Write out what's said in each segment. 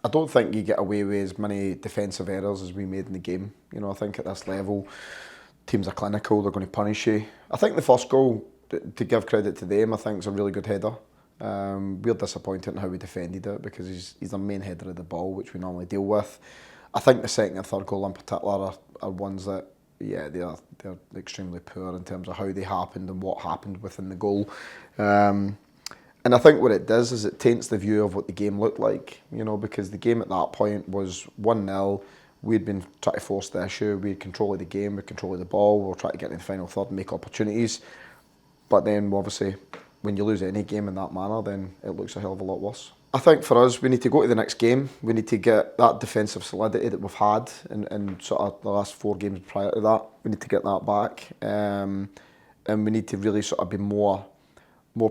I don't think you get away with as many defensive errors as we made in the game. You know, I think at this level, teams are clinical, they're going to punish you. I think the first goal, to give credit to them, I think is a really good header. We're disappointed in how we defended it because he's the main header of the ball, which we normally deal with. I think the second and third goal in particular are ones that, yeah, they're extremely poor in terms of how they happened and what happened within the goal. And I think what it does is it taints the view of what the game looked like, you know, because the game at that point was 1-0. We'd been trying to force the issue, we had control of the game, we had control of the ball, we were trying to get in the final third and make opportunities. But then obviously, when you lose any game in that manner, then it looks a hell of a lot worse. I think for us, we need to go to the next game. We need to get that defensive solidity that we've had in sort of the last 4 games prior to that. We need to get that back. And we need to really sort of be more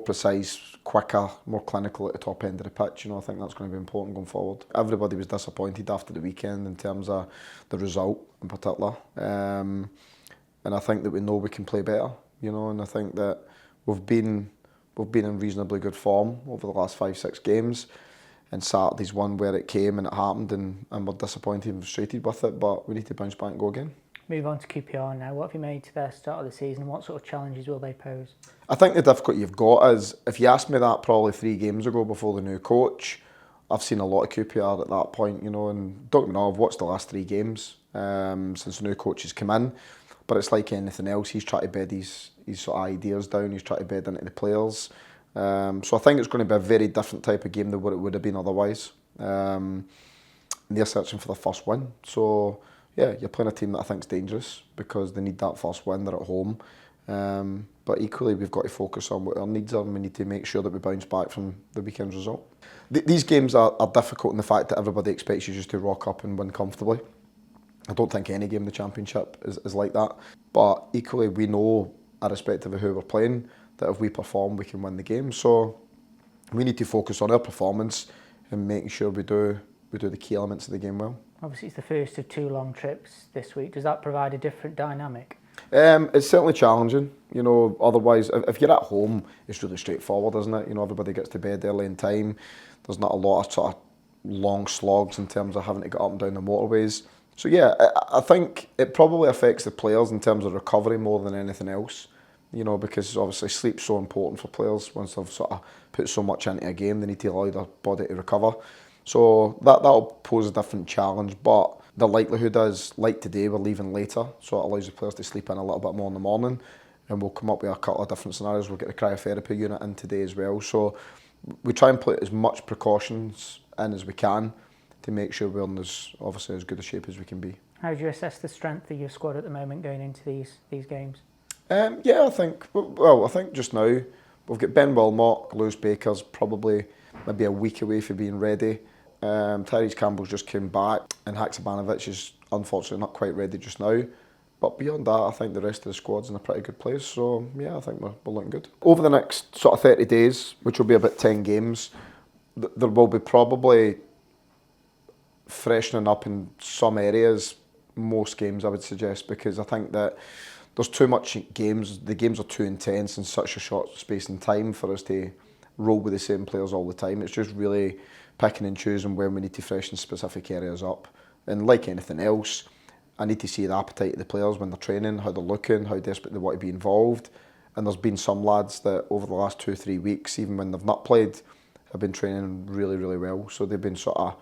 precise, quicker, more clinical at the top end of the pitch. You know, I think that's going to be important going forward. Everybody was disappointed after the weekend in terms of the result in particular. And I think that we know we can play better, you know, and I think that we've been in reasonably good form over the last 5-6 games. And Saturday's one where it came and it happened and we're disappointed and frustrated with it, but we need to bounce back and go again. Move on to QPR now. What have you made to their start of the season? What sort of challenges will they pose? I think the difficulty you've got is, if you asked me that probably 3 games ago before the new coach, I've seen a lot of QPR at that point, you know, and don't get me wrong, I've watched the last 3 games since the new coach has come in, but it's like anything else, he's trying to bed his sort of ideas down, he's trying to bed into the players. So I think it's going to be a very different type of game than what it would have been otherwise. They're searching for the first win, so yeah, you're playing a team that I think is dangerous because they need that first win, they're at home. But equally, we've got to focus on what our needs are and we need to make sure that we bounce back from the weekend's result. These games are difficult in the fact that everybody expects you just to rock up and win comfortably. I don't think any game in the Championship is like that. But equally, we know, irrespective of who we're playing, that if we perform, we can win the game. So we need to focus on our performance and making sure we do the key elements of the game well. Obviously, it's the first of 2 long trips this week. Does that provide a different dynamic? It's certainly challenging, you know, otherwise, if you're at home, it's really straightforward, isn't it? You know, everybody gets to bed early in time. There's not a lot of sort of long slogs in terms of having to get up and down the motorways. So yeah, I think it probably affects the players in terms of recovery more than anything else, you know, because obviously sleep's so important for players. Once they've sort of put so much into a game, they need to allow their body to recover. So that'll pose a different challenge, but the likelihood is, like today, we're leaving later, so it allows the players to sleep in a little bit more in the morning, and we'll come up with a couple of different scenarios. We'll get the cryotherapy unit in today as well, so we try and put as much precautions in as we can to make sure we're in obviously as good a shape as we can be. How do you assess the strength of your squad at the moment going into these games? Yeah, I think just now we've got Ben Wilmot, Lewis Baker's probably maybe a week away from being ready. Tyrese Campbell's just came back, and Haksabanovic is unfortunately not quite ready just now. But beyond that, I think the rest of the squad's in a pretty good place. So yeah, I think we're looking good. Over the next sort of 30 days, which will be about 10 games, there will be probably freshening up in some areas, most games I would suggest, because I think that there's too much games. The games are too intense in such a short space in time for us to roll with the same players all the time. It's just really picking and choosing when we need to freshen specific areas up. And like anything else, I need to see the appetite of the players when they're training, how they're looking, how desperate they want to be involved. And there's been some lads that over the last 2-3 weeks, even when they've not played, have been training really, really well. So they've been sort of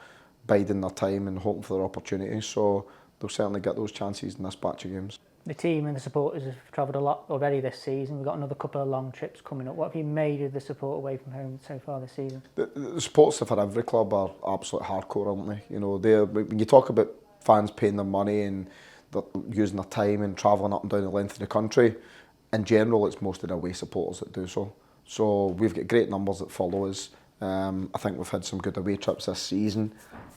biding their time and hoping for their opportunities. So they'll certainly get those chances in this batch of games. The team and the supporters have travelled a lot already this season. We've got another couple of long trips coming up. What have you made of the support away from home so far this season? The support staff at every club are absolute hardcore, aren't they? You know, when you talk about fans paying their money and they're using their time and travelling up and down the length of the country, in general, it's most of the away supporters that do so. So we've got great numbers that follow us. I think we've had some good away trips this season,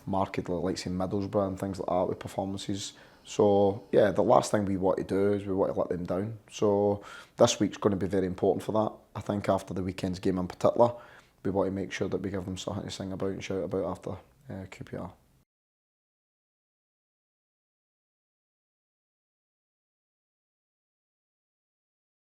markedly like say Middlesbrough and things like that with performances. So yeah, the last thing we want to do is we want to let them down. So this week's going to be very important for that. I think after the weekend's game in particular, we want to make sure that we give them something to sing about and shout about after QPR.